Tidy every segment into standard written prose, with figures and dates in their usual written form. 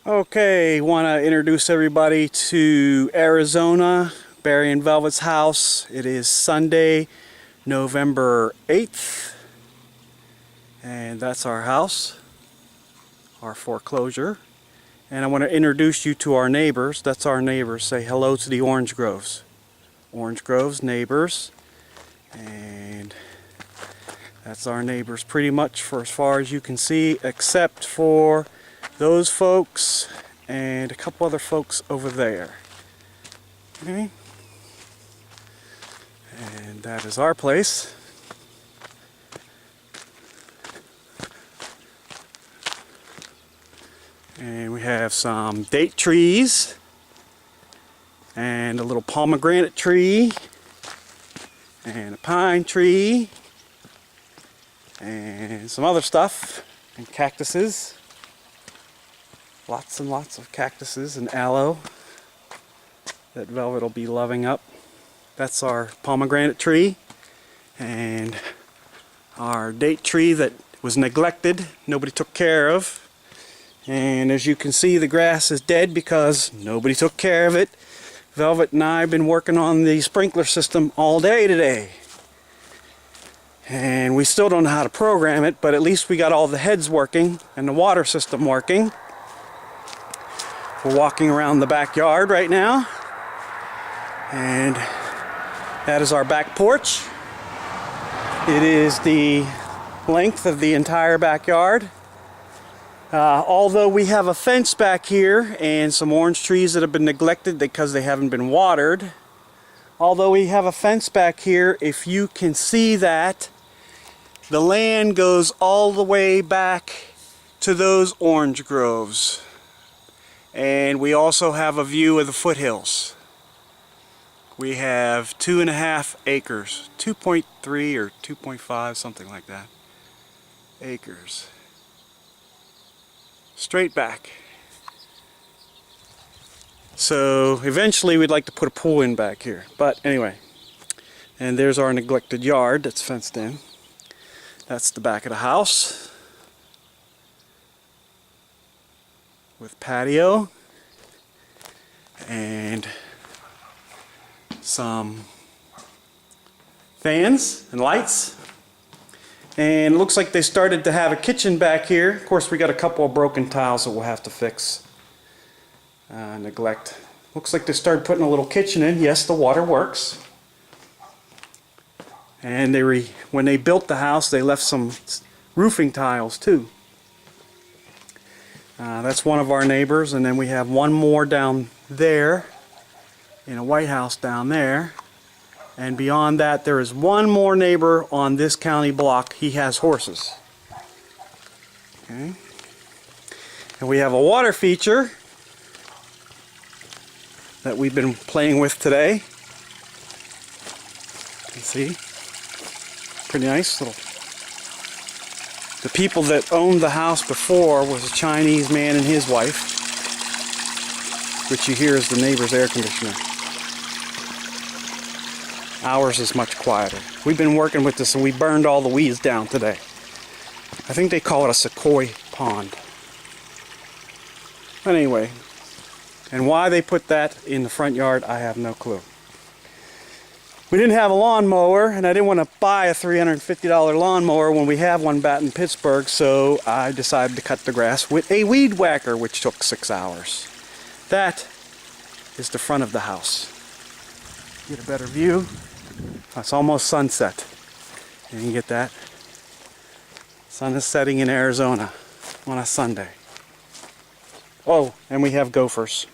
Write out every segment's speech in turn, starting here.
Okay, want to introduce everybody to Arizona, Barry and Velvet's house. It is Sunday, November 8th, and that's our house, our foreclosure. And I want to introduce you to our neighbors. That's our neighbors. Say hello to the Orange Groves. Orange Groves, neighbors. And that's our neighbors pretty much for as far as you can see, except for those folks and a couple other folks over there. Okay. And that is our place. And we have some date trees and a little pomegranate tree and a pine tree and some other stuff and cactuses. Lots and lots of cactuses and aloe that Velvet will be loving up. That's our pomegranate tree and our date tree that was neglected, nobody took care of. And as you can see, the grass is dead because nobody took care of it. Velvet and I have been working on the sprinkler system all day today. And we still don't know how to program it, but at least we got all the heads working and the water system working. We're walking around the backyard right now. And that is our back porch. It is the length of the entire backyard. Although we have a fence back here and some orange trees that have been neglected because they haven't been watered. Although we have a fence back here, if you can see that, the land goes all the way back to those orange groves. And we also have a view of the foothills. We have 2.5 acres, 2.3 or 2.5, something like that, acres. Straight back. So eventually we'd like to put a pool in back here, but anyway. And there's our neglected yard that's fenced in. That's the back of the house with patio and some fans and lights. And it looks like they started to have a kitchen back here. Of course, we got a couple of broken tiles that we'll have to fix. Neglect. Looks like they started putting a little kitchen in. Yes, the water works. And when they built the house, they left some roofing tiles too. That's one of our neighbors, and then we have one more down there in a white house down there. And beyond that, there is one more neighbor on this county block. He has horses. Okay. And we have a water feature that we've been playing with today. You can see. Pretty nice little. The people that owned the house before was a Chinese man and his wife, which you hear is the neighbor's air conditioner. Ours is much quieter. We've been working with this and we burned all the weeds down today. I think they call it a sequoia pond. But anyway, and why they put that in the front yard, I have no clue. We didn't have a lawnmower, and I didn't want to buy a $350 lawnmower when we have one back in Pittsburgh, so I decided to cut the grass with a weed whacker, which took 6 hours. That is the front of the house. Get a better view. It's almost sunset. You can get that. Sun is setting in Arizona on a Sunday. Oh, and we have gophers.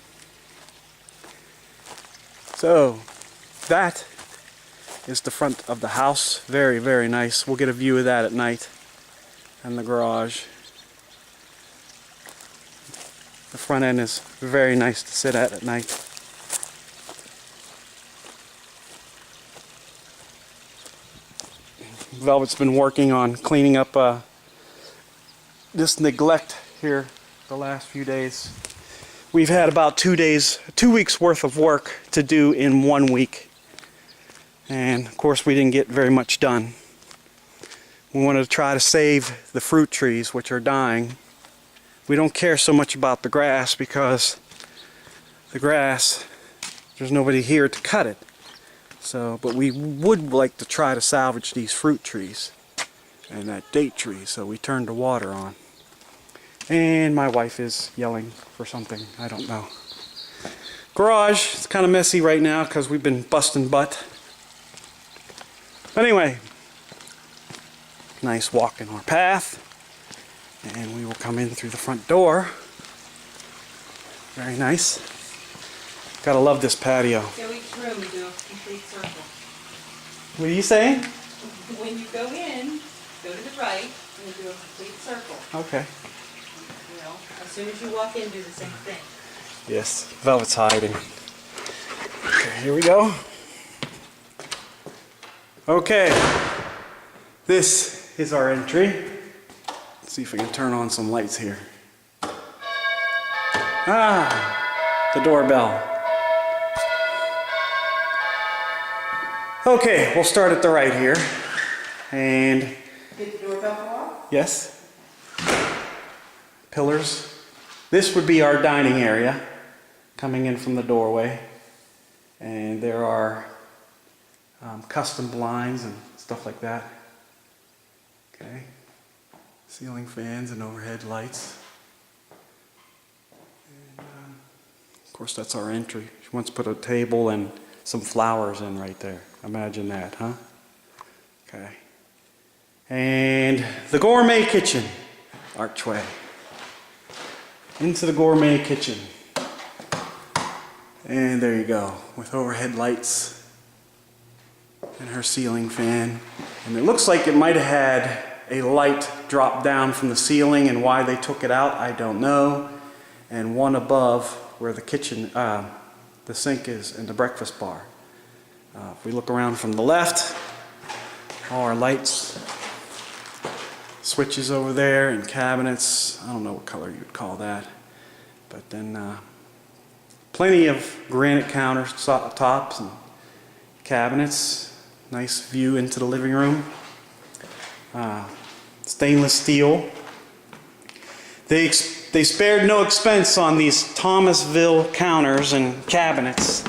So, that is the front of the house. Very, very nice. We'll get a view of that at night. And the garage. The front end is very nice to sit at night. Velvet's been working on cleaning up this neglect here the last few days. We've had about 2 weeks worth of work to do in 1 week. And of course we didn't get very much done. We wanted to try to save the fruit trees, which are dying. we don't care so much about the grass because the grass, there's nobody here to cut it. So, but we would like to try to salvage these fruit trees and that date tree, so we turned the water on. And my wife is yelling for something, I don't know. Garage, it's kind of messy right now because we've been busting butt. But anyway, nice walk in our path. And we will come in through the front door. Very nice. Gotta love this patio. So each room you do a complete circle. What are you saying? When you go in, go to the right, and you do a complete circle. Okay. You know, as soon as you walk in, do the same thing. Yes, Velvet's hiding. Okay, here we go. Okay, this is our entry. Let's see if we can turn on some lights here. Ah, the doorbell. Okay, we'll start at the right here. And Did the doorbell go off? yes, pillars. This would be our dining area coming in from the doorway. And there are custom blinds and stuff like that. Okay, ceiling fans and overhead lights. And, of course, that's our entry. She wants to put a table and some flowers in right there. Imagine that, huh? Okay. And the gourmet kitchen archway. Into the gourmet kitchen. And there you go, with overhead lights and her ceiling fan. And it looks like it might have had a light drop down from the ceiling, and why they took it out, I don't know. And one above where the kitchen, the sink is, and the breakfast bar. If we look around from the left, all our lights, switches over there, and cabinets. I don't know what color you'd call that. But then plenty of granite countertops and cabinets. Nice view into the living room. Stainless steel. They spared no expense on these Thomasville counters and cabinets.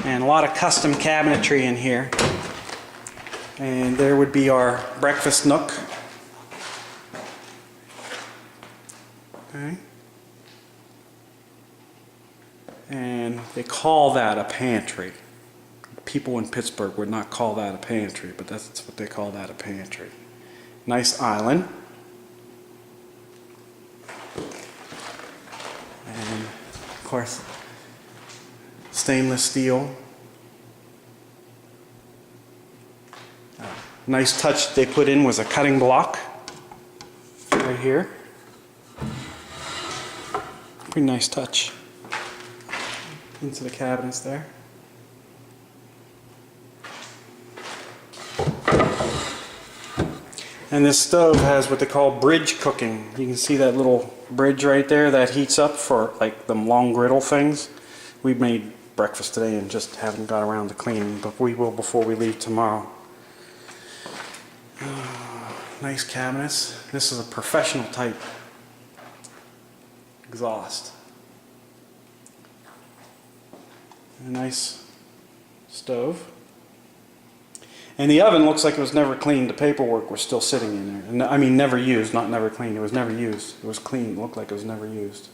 And a lot of custom cabinetry in here. And there would be our breakfast nook. Okay. And they call that a pantry. People in Pittsburgh would not call that a pantry, but that's what they call that, a pantry. Nice island. And of course, stainless steel. Nice touch they put in was a cutting block right here. Pretty nice touch into the cabinets there. And this stove has what they call bridge cooking. You can see that little bridge right there that heats up for like them long griddle things. We made breakfast today and just haven't got around to cleaning, but we will before we leave tomorrow. Nice cabinets. This is a professional type exhaust. A nice stove. And the oven looks like it was never cleaned. The paperwork was still sitting in there. I mean, never used, not never cleaned. It was never used. It was clean. It looked like it was never used.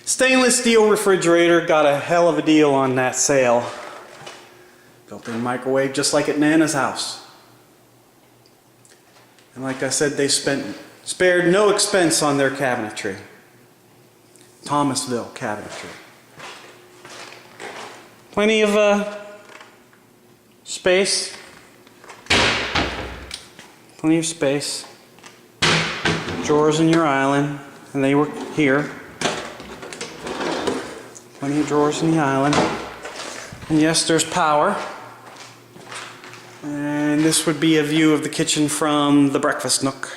Stainless steel refrigerator. Got a hell of a deal on that sale. Built-in microwave, just like at Nana's house. And like I said, they spared no expense on their cabinetry. Thomasville cabinetry. Plenty of space. Plenty of space. Drawers in your island, and they were here. Plenty of drawers in the island. And yes, there's power. And this would be a view of the kitchen from the breakfast nook.